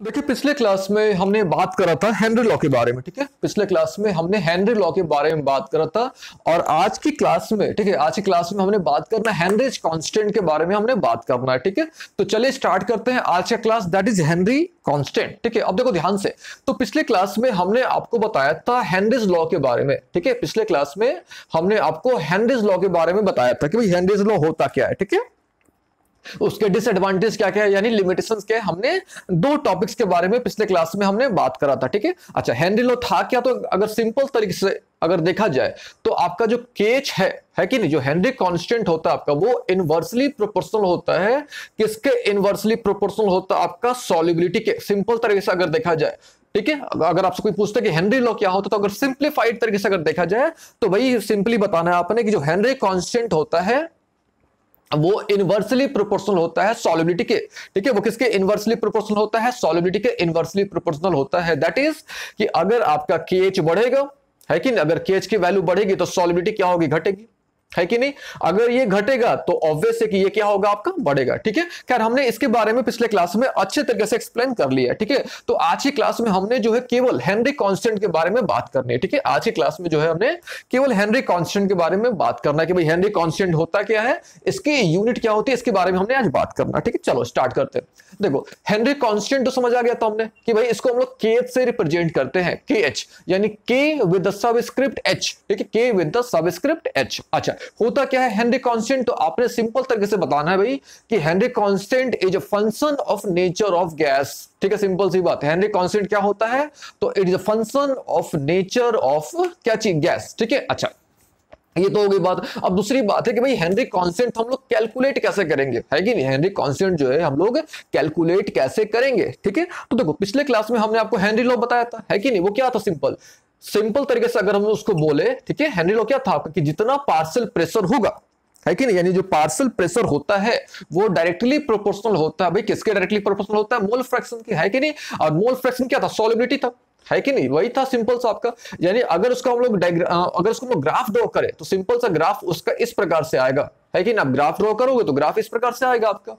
देखिए पिछले क्लास में हमने बात करा था हेनरी लॉ के बारे में। ठीक है, पिछले क्लास में हमने हेनरी लॉ के बारे में बात करा था और आज की क्लास में, ठीक है, आज की क्लास में हमने बात करना हेनरीज कांस्टेंट के बारे में हमने बात करना है। ठीक है, तो चलिए स्टार्ट करते हैं आज का class, that is Henry constant. ठीक है, अब देखो ध्यान से, तो पिछले क्लास में हमने आपको बताया था हेनरीज लॉ के बारे में। ठीक है, पिछले क्लास में हमने आपको हेनरीज लॉ के बारे में बताया था कि भाई हेनरीज लॉ होता क्या है। ठीक है, उसके डिसएडवांटेज क्या क्या है, यानी लिमिटेशंस क्या है, हमने दो टॉपिक्स के बारे में पिछले क्लास में हमने बात करा था। ठीक है, अच्छा हेनरी लॉ था क्या, तो अगर सिंपल तरीके से अगर देखा जाए तो आपका जो केच है कि नहीं, जो हेनरी कांस्टेंट होता है आपका, वो इनवर्सली प्रोपोर्शनल होता है। किसके इनवर्सली प्रोपोर्शनल होता है? आपका सॉल्युबिलिटी के। सिंपल तरीके से अगर देखा जाए, ठीक है, अगर आपसे कोई पूछता है कि हेनरी लॉ क्या होता है, तो अगर सिंप्लीफाइड तरीके से अगर देखा जाए तो भाई सिंपली बताना है आपने कि जो हेनरी कांस्टेंट होता है वो इनवर्सली प्रोपोर्शनल होता है सॉल्युबिलिटी के। ठीक है, वो किसके इनवर्सली प्रोपोर्शनल होता है? सॉल्युबिलिटी के इनवर्सली प्रोपोर्शनल होता है। दैट इज कि अगर आपका केएच बढ़ेगा, है कि नहीं, अगर केएच की वैल्यू बढ़ेगी तो सॉल्युबिलिटी क्या होगी? घटेगी, है कि नहीं? अगर ये घटेगा तो ऑब्वियस है कि ये क्या होगा? आपका बढ़ेगा। ठीक है, खैर हमने इसके बारे में पिछले क्लास में अच्छे तरीके से एक्सप्लेन कर लिया। ठीक है, तो आज की क्लास में हमने जो है केवल हेनरी कांस्टेंट के बारे में बात करनी है। ठीक है, आज की क्लास में जो है हमने केवल हेनरी कांस्टेंट के बारे में बात करना है कि भाई हेनरी कांस्टेंट होता क्या है, इसकी यूनिट क्या होती है, इसके बारे में हमने आज बात करना। ठीक है, चलो स्टार्ट करते हैं। देखो हेनरी कांस्टेंट तो समझ आ गया था हमने कि भाई इसको हम लोग के से रिप्रेजेंट करते हैं, के एच, यानी के विद द सबस्क्रिप्ट एच। ठीक है, के विद द सबस्क्रिप्ट एच। अच्छा होता क्या है हेनरी कांस्टेंट? तो आपने सिंपल तरीके से बताना है भाई कि Henry constant is a function of nature of gas. ठीक है, सिंपल सी बात है। हेनरी कांस्टेंट क्या होता है? तो it is a function of nature of क्या चीज? गैस। ठीक है, अच्छा ये तो हो गई बात। अब दूसरी बात है कि भाई हेनरी कांस्टेंट हम लोग कैलकुलेट कैसे करेंगे, है कि नहीं? हेनरी कांस्टेंट जो है हम लोग कैलकुलेट कैसे करेंगे? ठीक है, तो देखो पिछले क्लास में हमने आपको हेनरी लॉ बताया था, है कि नहीं? वो क्या था? सिंपल सिंपल तरीके से अगर हम उसको बोले, ठीक है, हेनरी लॉ क्या था आपका कि जितना पार्शियल प्रेशर होगा, है कि नहीं, यानी जो पार्शियल प्रेशर होता है वो डायरेक्टली प्रोपोर्शनल होता है। भाई किसके डायरेक्टली प्रोपोर्शनल होता है? मोल फ्रैक्शन की, है कि नहीं? और मोल फ्रैक्शन क्या था? सॉल्युबिलिटी था, है कि नहीं? वही था सिंपल सा आपका। यानी अगर उसका हम लोग अगर उसको हम लोग ग्राफ ड्रॉ करें तो सिंपल सा ग्राफ उसका इस प्रकार से आएगा, है कि ना? आप ग्राफ ड्रॉ करोगे तो ग्राफ इस प्रकार से आएगा आपका।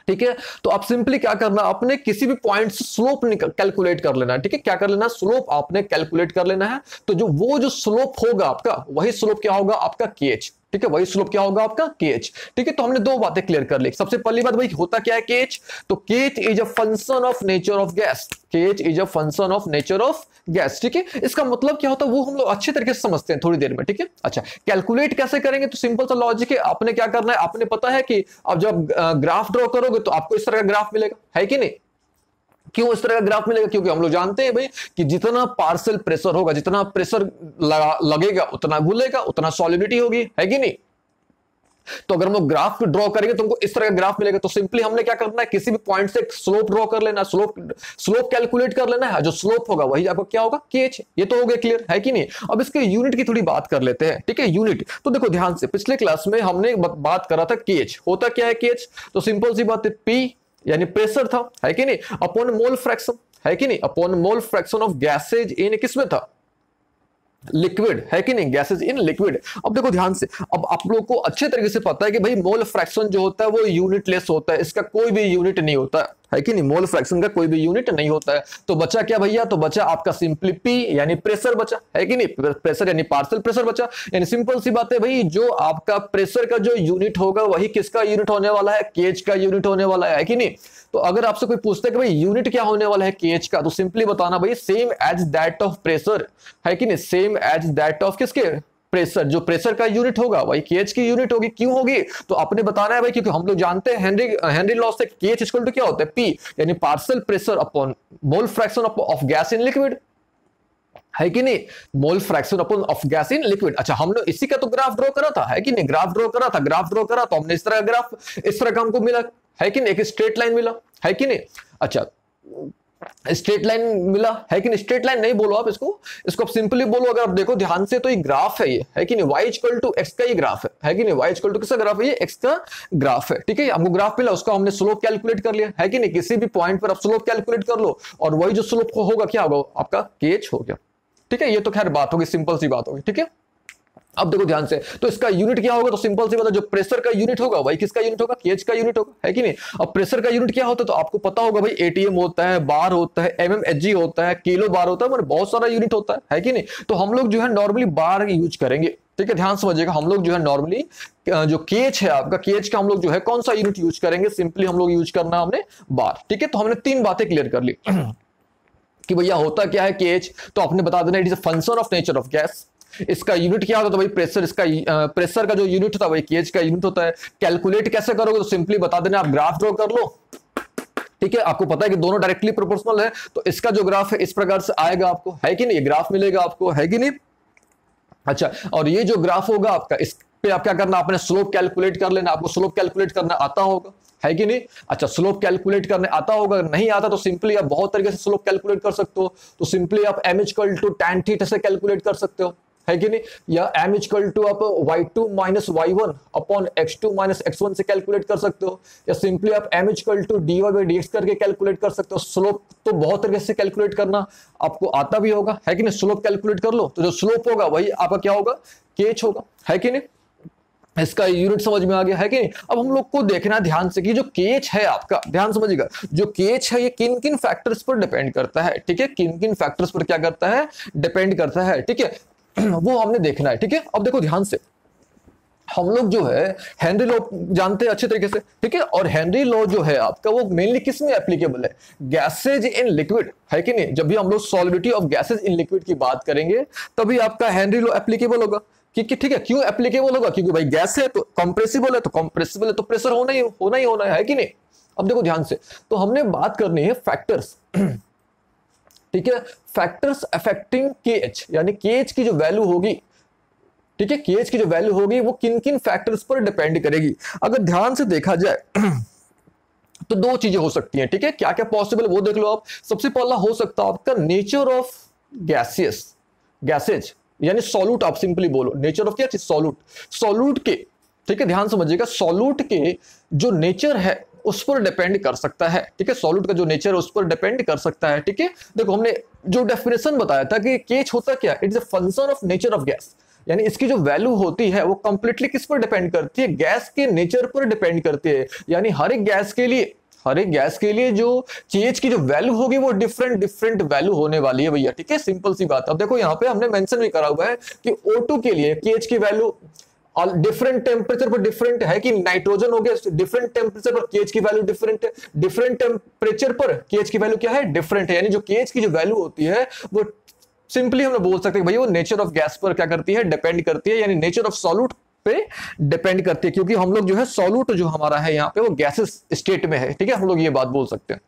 ठीक है, तो आप सिंपली क्या करना, अपने किसी भी पॉइंट से स्लोप कैलकुलेट कर लेना है। ठीक है, क्या कर लेना? स्लोप आपने कैलकुलेट कर लेना है। तो जो स्लोप होगा आपका, वही स्लोप क्या होगा? आपका केएच। ठीक है, वही स्लोप क्या होगा? आपका केएच। ठीक है, तो हमने दो बातें क्लियर कर ली। सबसे पहली बात भाई होता क्या है केएच? तो KH is a function of nature of gas. KH is a function of nature of gas. ठीक है, इसका मतलब क्या होता है वो हम लोग अच्छे तरीके से समझते हैं थोड़ी देर में। ठीक है, अच्छा कैलकुलेट कैसे करेंगे? तो सिंपल सा लॉजिक है, आपने क्या करना है, आपने पता है कि अब जब ग्राफ ड्रॉ करोगे तो आपको इस तरह का ग्राफ मिलेगा, है कि नहीं? क्यों इस तरह का ग्राफ मिलेगा? क्योंकि हम लोग जानते हैं भाई कि जितना पार्शियल प्रेशर होगा, जितना प्रेशर लगेगा उतना घुलेगा, उतना सॉल्युबिलिटी होगी, है कि नहीं? तो अगर हम लोग ग्राफ ड्रॉ करेंगे तो हमको इस तरह का ग्राफ मिलेगा। तो सिंपली हमने क्या करना है, किसी भी पॉइंट से स्लोप ड्रॉ कर लेना, स्लोप कैलकुलेट कर लेना है। जो स्लोप होगा वही आपको क्या होगा? केएच। ये तो हो गया क्लियर, है कि नहीं? अब इसके यूनिट की थोड़ी बात कर लेते हैं। ठीक है, यूनिट तो देखो ध्यान से, पिछले क्लास में हमने बात करा था केएच। होता क्या है केएच? तो सिंपल सी बात है, पी यानी प्रेशर था, है कि नहीं, अपॉन मोल फ्रैक्शन, है कि नहीं, upon mole fraction of gases in किसमें था? लिक्विड, है कि नहीं, गैसेस इन लिक्विड। अब देखो ध्यान से, अब आप लोग को अच्छे तरीके से पता है कि भाई मोल फ्रैक्शन जो होता है वो यूनिटलेस होता है, इसका कोई भी यूनिट नहीं होता है कि नहीं? मोल फ्रैक्शन का कोई भी यूनिट नहीं होता है। तो बचा क्या भैया? तो बचा आपका सिंपली पी यानी प्रेशर बचा, है कि नहीं? प्रेशर यानी पार्शियल प्रेशर बचा। यानी सिंपल सी बात है भाई, जो आपका प्रेशर का जो यूनिट होगा वही किसका यूनिट होने वाला है? केएच का यूनिट होने वाला है कि नहीं? तो अगर आपसे कोई पूछता है कि भाई यूनिट क्या होने वाला है केएच का, तो सिंपली बताना भाई same as that of pressure, है कि नहीं? सेम एज दैट ऑफ किसके? प्रेशर। जो प्रेशर का यूनिट होगा वही केएच की यूनिट होगी। क्यों होगी? तो आपने बताना है भाई, क्योंकि हम लोग जानते हैं हेनरी लॉ से केएच इक्वल टू क्या होता है? पी यानी partial pressure upon mole fraction of gas in liquid, है कि नहीं? Mole fraction upon of gas in liquid. अच्छा हमने इसी का तो ग्राफ ड्रॉ करा था, है कि नहीं? ग्राफ ड्रॉ करा था, ग्राफ ड्रॉ करा तो हमने इस तरह का ग्राफ, इस तरह का हमको मिला, है कि नहीं? एक स्ट्रेट लाइन मिला, है कि नहीं? अच्छा स्ट्रेट लाइन मिला, है कि नहीं? स्ट्रेट लाइन नहीं बोलो आप इसको आप सिंपली बोलो। अगर आप देखो ध्यान से तो ये ग्राफ है, ये, है कि नहीं? y इक्वल टू एक्स का ये ग्राफ है कि नहीं? y इक्वल टू किसका ग्राफ है? ये एक्स का ग्राफ है। ठीक है, हमको ग्राफ मिला, उसका हमने स्लोप कैलकुलेट कर लिया, है कि नहीं? किसी भी पॉइंट पर आप स्लोप कैलकुलेट कर लो और वही जो स्लोप होगा क्या होगा? आपका केएच हो गया। ठीक है, ये तो खैर बात होगी, सिंपल सी बात होगी। ठीक है, अब देखो ध्यान से, तो इसका यूनिट क्या होगा, तो सिंपल सी बात है, जो प्रेशर का यूनिट होगा भाई किसका यूनिट होगा, केज का यूनिट होगा, है कि नहीं। अब प्रेशर का यूनिट क्या होता है, तो आपको पता होगा भाई एटीएम होता है, बार होता है, एमएमएचजी होता है, किलो बार होता है, मतलब बहुत सारा यूनिट होता है कि नहीं। तो हम लोग जो है नॉर्मली बार यूज करेंगे, ठीक है, ध्यान समझिएगा। हम लोग जो है नॉर्मली जो केज है आपका, केज का हम लोग जो है कौन सा यूनिट यूज करेंगे, सिंपली हम लोग यूज करना हमने बार, ठीक है। तो हमने 3 बातें क्लियर कर ली कि भैया होता क्या है केज, तो आपने बता देना it is a function of nature of gas. इसका यूनिट क्या होता है, तो भाई प्रेशर, इसका प्रेशर का जो यूनिट होता है भाई केज का यूनिट होता है। कैलकुलेट कैसे करोगे, तो सिंपली बता देना, आप ग्राफ ड्रॉ कर लो, ठीक है। आपको पता है कि दोनों डायरेक्टली प्रोपोर्शनल है, तो इसका जो ग्राफ है इस प्रकार से आएगा आपको, है कि नहीं, ये ग्राफ मिलेगा आपको, है कि नहीं। अच्छा, और ये जो ग्राफ होगा आपका, इस पे आप क्या करना, आपने स्लोप कैलकुलेट कर लेना, आपको स्लोप कैलकुलेट करना आता होगा, है कि नहीं। अच्छा, स्लोप कैलकुलेट करने आता होगा, नहीं आता तो सिंपली आप बहुत तरीके से स्लोप कैलकुलेट कर सकते हो। तो सिंपली आप m equal to tan theta से कैलकुलेट कर सकते हो, है कि नहीं, या m इक्वल टू आप y2 minus y1 upon x2 minus x1 से कैलकुलेट कर सकते हो, या सिंपली आप m equal to dy by dx करके कैलकुलेट कर सकते हो। स्लोप तो बहुत तरीके से कैलकुलेट करना आपको आता भी होगा, है कि नहीं। स्लोप कैलकुलेट कर लो, तो जो स्लोप होगा वही आपका क्या होगा, केज होगा, है कि नहीं। इसका यूनिट समझ में आ गया, है कि नहीं। अब हम लोग को देखना है ध्यान से कि जो केज है आपका, ध्यान समझिएगा, जो केज है ये किन किन फैक्टर्स पर डिपेंड करता है, ठीक है, किन किन फैक्टर्स पर क्या करता है, डिपेंड करता है, ठीक है। वो हमने देखना है, ठीक है। अब देखो ध्यान से, हम लोग जो है हेनरी लॉ जानते हैं अच्छे तरीके से, ठीक है। और हेनरी लॉ जो है आपका वो मेनली किस में एप्लीकेबल है, गैसेज इन लिक्विड, है कि नहीं। जब भी हम लोग solubility of gases in liquid की बात करेंगे तभी आपका हेनरी लॉ एप्लीकेबल होगा, क्योंकि ठीक है, क्यों एप्लीकेबल होगा, क्योंकि भाई गैस है तो कंप्रेसिबल है, तो कंप्रेसिबल है तो प्रेशर होना है कि नहीं। अब देखो ध्यान से, तो हमने बात करनी है फैक्टर्स, ठीक है, फैक्टर्स अफेक्टिंग केज, यानी केज की जो वैल्यू होगी, ठीक है, केज की जो वैल्यू होगी वो किन किन फैक्टर्स पर डिपेंड करेगी। अगर ध्यान से देखा जाए तो 2 चीजें हो सकती हैं, ठीक है, क्या क्या पॉसिबल वो देख लो आप। सबसे पहला हो सकता है आपका नेचर ऑफ गैसेज, यानी सॉल्यूट, आप सिंपली बोलो नेचर ऑफ क्या चीज, सॉल्यूट के, ठीक है, ध्यान समझिएगा, सॉल्यूट के जो नेचर है उस पर डिपेंड कर सकता है, ठीक है, सॉल्यूट का जो नेचर है उस पर डिपेंड कर सकता है, ठीक है। देखो हमने जो डेफिनेशन बताया था कि केज होता क्या, it is a function of nature of gas, यानी इसकी जो वैल्यू होती है वो कंप्लीटली किस पर डिपेंड करती है, गैस के नेचर पर डिपेंड करती है। यानी हर एक गैस के लिए जो केज की जो वैल्यू होगी वो डिफरेंट वैल्यू होने वाली है भैया, ठीक है, सिंपल सी बात। अब देखो यहाँ पे हमने मेंशन भी करा हुआ है कि O2 के लिए केज की वैल्यू और डिफरेंट टेम्परेचर पर डिफरेंट है, कि नाइट्रोजन हो गया डिफरेंट टेम्परेचर पर केज की वैल्यू डिफरेंट है, डिफरेंट टेम्परेचर पर केज की वैल्यू क्या है, डिफरेंट है। यानी जो केज की जो वैल्यू होती है वो सिंपली हम बोल सकते हैं भाई वो नेचर ऑफ गैस पर क्या करती है, डिपेंड करती है, यानी नेचर ऑफ सॉल्यूट पे डिपेंड करती है, क्योंकि हम लोग जो है सॉल्यूट जो हमारा है यहाँ पे वो गैसेस स्टेट में है, ठीक है, हम लोग ये बात बोल सकते हैं।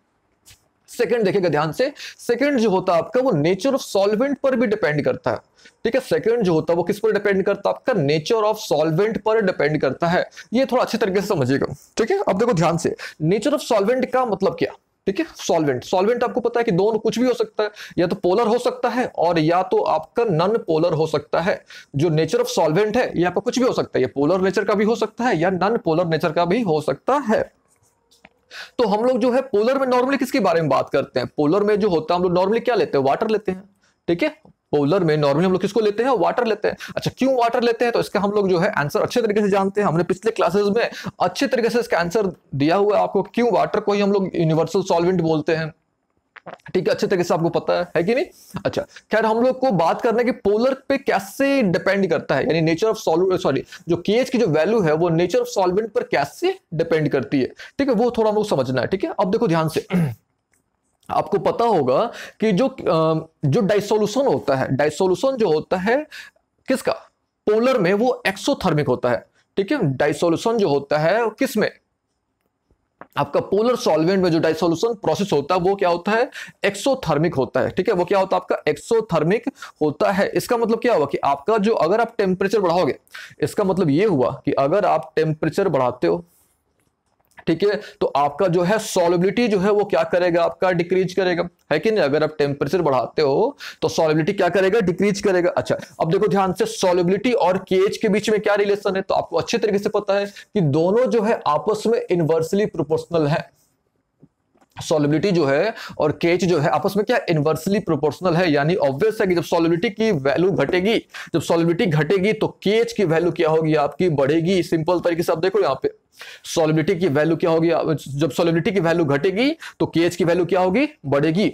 सेकंड देखिएगा ध्यान से, सेकंड जो होता है आपका वो नेचर ऑफ सॉल्वेंट पर भी डिपेंड करता है, ठीक है। सेकंड जो होता है वो किस पर डिपेंड करता है, आपका नेचर ऑफ सॉल्वेंट पर डिपेंड करता है। ये थोड़ा अच्छे तरीके से समझिएगा, ठीक है। अब देखो ध्यान से, नेचर ऑफ सॉल्वेंट का मतलब क्या, ठीक है। सॉल्वेंट आपको पता है कि दोनों कुछ भी हो सकता है, या तो पोलर हो सकता है और या तो आपका नॉन पोलर हो सकता है। जो नेचर ऑफ सॉल्वेंट है ये आपका कुछ भी हो सकता है, ये पोलर नेचर का भी हो सकता है या नॉन पोलर नेचर का भी हो सकता है। तो हम लोग जो है पोलर में नॉर्मली किसके बारे में बात करते हैं, पोलर में जो होता है हम लोग नॉर्मली क्या लेते हैं, वाटर लेते हैं, ठीक है। पोलर में नॉर्मली हम लोग किसको लेते हैं, वाटर लेते हैं। अच्छा, क्यों वाटर लेते हैं, तो इसका हम लोग जो है आंसर अच्छे तरीके से जानते हैं, हमने पिछले क्लासेस में अच्छे तरीके से इसका आंसर दिया हुआ है आपको, क्यों वाटर को ही हम लोग यूनिवर्सल सॉल्वेंट बोलते हैं, ठीक है, अच्छे तरीके से आपको पता है कि नहीं। अच्छा, खैर हम लोग को बात करना है कि पोलर पे कैसे डिपेंड करता है, यानी नेचर ऑफ जो केज की जो वैल्यू है वो नेचर ऑफ सॉल्वेंट पर कैसे डिपेंड करती है, ठीक है, वो थोड़ा हम लोग समझना है, ठीक है। अब देखो ध्यान से, आपको पता होगा कि जो डाइसोल्यूशन होता है, डाइसोल्यूशन जो होता है किसका, पोलर में वो एक्सोथर्मिक होता है, ठीक है। डाइसोल्यूशन जो होता है किस में, आपका पोलर सॉल्वेंट में जो डाइसोल्यूशन प्रोसेस होता है वो क्या होता है, एक्सोथर्मिक होता है, ठीक है, वो क्या होता है आपका एक्सोथर्मिक होता है। इसका मतलब क्या हुआ कि आपका जो अगर आप टेम्परेचर बढ़ाओगे, इसका मतलब ये हुआ कि अगर आप टेम्परेचर बढ़ाते हो, ठीक है, तो आपका जो है सॉल्युबिलिटी जो है वो क्या करेगा, आपका डिक्रीज करेगा, है कि नहीं। अगर आप टेम्परेचर बढ़ाते हो तो सॉल्युबिलिटी क्या करेगा, डिक्रीज करेगा। अच्छा, अब देखो ध्यान से, सॉल्युबिलिटी और केज के बीच में क्या रिलेशन है, तो आपको अच्छे तरीके से पता है कि दोनों जो है आपस में इनवर्सली प्रोपोर्शनल है, सॉल्युबिलिटी जो है और केएच जो है आपस में क्या इनवर्सली प्रोपोर्शनल है, यानी ऑब्वियस है कि जब सॉल्युबिलिटी की वैल्यू घटेगी, जब सॉल्युबिलिटी घटेगी तो केएच की वैल्यू क्या होगी आपकी, बढ़ेगी। सिंपल तरीके से आप देखो यहाँ पे सॉल्युबिलिटी की वैल्यू क्या होगी, जब सॉल्युबिलिटी की वैल्यू घटेगी तो केएच की वैल्यू क्या होगी, बढ़ेगी।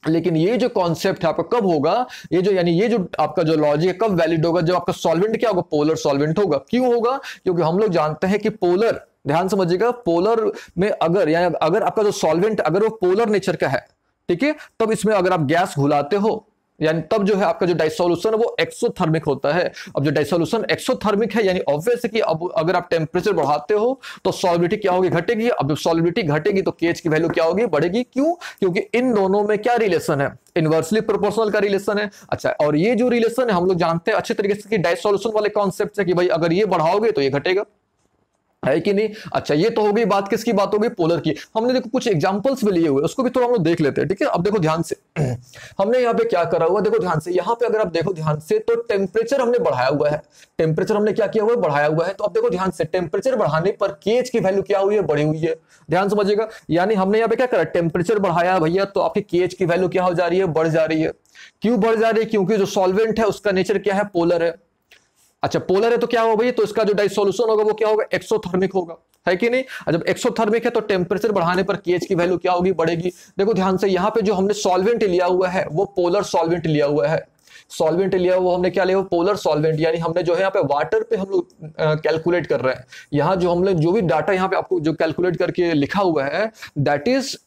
लेकिन ये जो कॉन्सेप्ट है आपका कब होगा, ये जो यानी ये जो आपका जो लॉजिक है कब वैलिड होगा, जब आपका सॉल्वेंट क्या होगा, पोलर सॉल्वेंट होगा। क्यों होगा, क्योंकि हम लोग जानते हैं कि पोलर, ध्यान समझिएगा, पोलर में अगर यानी अगर आपका जो सॉल्वेंट अगर वो पोलर नेचर का है, ठीक है, तब इसमें अगर आप गैस घुलाते हो यानी तब जो है आपका जो डाइसोल्यूशन है वो एक्सोथर्मिक होता है। अब जो डाइसोल्यूशन एक्सोथर्मिक है यानी ऑब्वियस है कि अब अगर आप टेम्परेचर बढ़ाते हो तो सॉल्युबिलिटी क्या होगी, घटेगी। अब जब सॉल्युबिलिटी घटेगी तो केएच की वैल्यू क्या होगी, बढ़ेगी। क्यों, क्योंकि इन दोनों में क्या रिलेशन है, इनवर्सली प्रोपोर्शनल का रिलेशन है। अच्छा, और ये जो रिलेशन है हम लोग जानते हैं अच्छे तरीके से कि डाइसोल्यूशन वाले कॉन्सेप्ट है कि भाई अगर ये बढ़ाओगे तो ये घटेगा, है कि नहीं। अच्छा, ये तो हो गई बात, किसकी बात हो गई, पोलर की। हमने देखो कुछ एग्जांपल्स भी लिए हुए, उसको भी थोड़ा हम लोग देख लेते हैं, ठीक है। अब देखो ध्यान से हमने यहाँ पे क्या करा हुआ, देखो ध्यान से, यहाँ पे अगर आप देखो ध्यान से तो टेम्परेचर हमने बढ़ाया हुआ है, टेम्परेचर हमने क्या किया हुआ है, बढ़ाया हुआ है। तो अब देखो ध्यान से टेम्परेचर बढ़ाने पर केएच की वैल्यू क्या हुई है, बढ़ी हुई है। ध्यान समझिएगा, यानी हमने यहाँ पे क्या करा, टेम्परेचर बढ़ाया भैया तो आपकी केएच की वैल्यू क्या हो जा रही है, बढ़ जा रही है। क्यों बढ़ जा रही है, क्योंकि जो सॉल्वेंट है उसका नेचर क्या है, पोलर है। अच्छा, पोलर है तो क्या होगा भैया, तो इसका जो डाइसोल्यूशन होगा वो क्या होगा, एक्सोथर्मिक होगा, है कि नहीं। जब एक्सोथर्मिक है तो टेम्परेचर बढ़ाने पर केएच की वैल्यू क्या होगी, बढ़ेगी। देखो ध्यान से, यहाँ पे जो हमने सॉल्वेंट लिया हुआ है वो पोलर सॉल्वेंट लिया हुआ है। सॉल्वेंट लिया हुआ हमने क्या लिया हुआ, पोलर सॉल्वेंट, यानी हमने जो है यहाँ पे वाटर पे हम लोग कैलकुलेट कर रहे हैं। यहाँ जो हमने जो भी डाटा यहाँ पे आपको जो कैलकुलेट करके लिखा हुआ है that is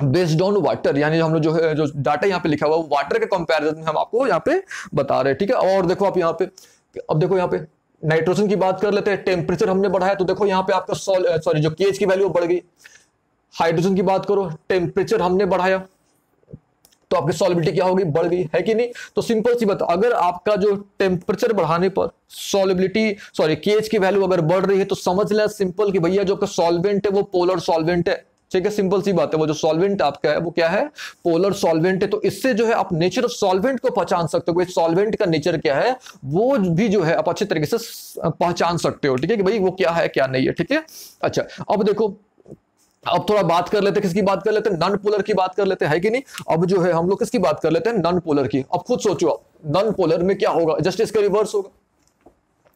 based on water, यानी हम लोग जो है जो डाटा यहाँ पे लिखा हुआ है वाटर के कंपैरिजन में हम आपको यहाँ पे बता रहे हैं, ठीक है। और देखो आप यहाँ पे, अब देखो यहाँ पे नाइट्रोजन की बात कर लेते हैं, टेम्परेचर हमने बढ़ाया तो देखो यहाँ पे आपका सॉरी जो केएच की वैल्यू बढ़ गई। हाइड्रोजन की बात करो, टेम्परेचर हमने बढ़ाया तो आपकी सॉल्युबिलिटी क्या होगी, बढ़ गई, है कि नहीं। तो सिंपल सी बात, अगर आपका जो टेम्परेचर बढ़ाने पर सॉल्युबिलिटी सॉरी केएच की वैल्यू अगर बढ़ रही है तो समझ लें सिंपल कि भैया जो आपका सॉल्वेंट है वो पोलर सॉल्वेंट है, ठीक है। सिंपल सी बात है, वो जो सॉल्वेंट आपका है वो क्या है, पोलर सॉल्वेंट है। तो इससे जो है आप नेचर ऑफ सॉल्वेंट को पहचान सकते हो, सॉल्वेंट का नेचर क्या है वो भी जो है आप अच्छे तरीके से पहचान सकते हो, ठीक है, कि भाई वो क्या है क्या नहीं है, ठीक है। अच्छा, अब देखो, अब थोड़ा बात कर लेते हैं, किसकी बात कर लेते हैं, नॉन पोलर की बात कर लेते हैं, है कि नहीं। अब जो है हम लोग किसकी बात कर लेते हैं, नॉन पोलर की। अब खुद सोचो आप, नॉन पोलर में क्या होगा, जस्ट इसका रिवर्स होगा,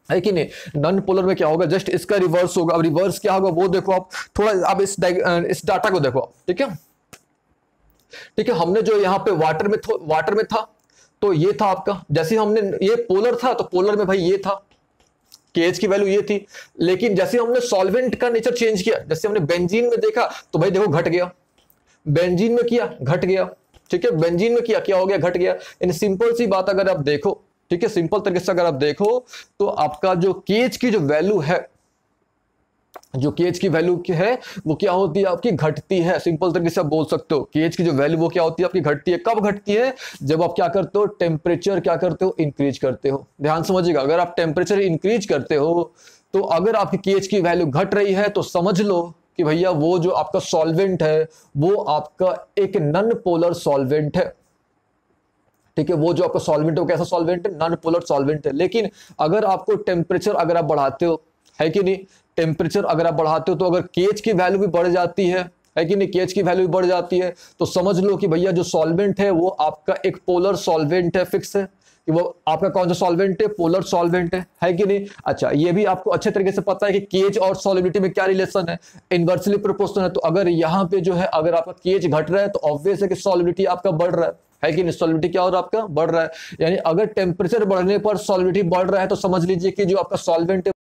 है कि नहीं। नॉन पोलर में क्या होगा, जस्ट इसका रिवर्स होगा। अब रिवर्स क्या होगा वो देखो आप, थोड़ा अब इस डाटा को देखो आप, ठीक है, ठीक है। हमने जो यहाँ पे वाटर में था तो ये था आपका, जैसे हमने ये पोलर था तो पोलर में भाई ये था, केएच की वैल्यू ये थी। लेकिन जैसे हमने सॉल्वेंट का नेचर चेंज किया, जैसे हमने बेंजीन में देखा तो भाई देखो घट गया, बेंजीन में किया घट गया, ठीक है, बेंजीन में किया क्या हो गया, घट गया। इन सिंपल सी बात अगर आप देखो, ठीक है, सिंपल तरीके से अगर आप देखो तो आपका जो केएच की जो वैल्यू है, जो केएच की वैल्यू है वो क्या होती है आपकी, घटती है। सिंपल तरीके से आप बोल सकते हो केएच की जो वैल्यू वो क्या होती है आपकी, घटती है। कब घटती है, जब आप क्या करते हो, टेम्परेचर क्या करते हो, इंक्रीज करते हो। ध्यान समझिएगा, अगर आप टेम्परेचर इंक्रीज करते हो तो अगर आपकी केएच की वैल्यू घट रही है तो समझ लो कि भैया वो जो आपका सॉल्वेंट है वो आपका एक नॉन पोलर सॉल्वेंट है, ठीक है। वो जो आपका सॉल्वेंट है वो कैसा सॉल्वेंट है, नॉन पोलर सॉल्वेंट है। लेकिन अगर आपको टेम्परेचर अगर आप बढ़ाते हो, है कि नहीं, टेम्परेचर अगर आप बढ़ाते हो तो अगर केएच की वैल्यू भी बढ़ जाती है कि नहीं, केएच की वैल्यू भी बढ़ जाती है तो समझ लो कि भैया जो सॉल्वेंट है वो आपका एक पोलर सॉल्वेंट है, फिक्स है कि वो आपका कौन सा सॉल्वेंट है, पोलर सॉल्वेंट है कि नहीं। अच्छा, ये भी आपको अच्छे तरीके से पता है कि केएच और सॉल्युबिलिटी में क्या रिलेशन है, इनवर्सली प्रोपोर्शनल है। तो अगर यहाँ पे जो है अगर आपका केएच घट रहा है तो ऑब्वियस है कि सॉल्युबिलिटी आपका बढ़ रहा है कि नहीं, सॉल्युबिलिटी क्या हो रहा है आपका, बढ़ रहा है। यानी अगर टेम्परेचर बढ़ने पर सॉल्युबिलिटी बढ़ रहा है तो समझ लीजिए कि जो आपका सॉल्वेंट है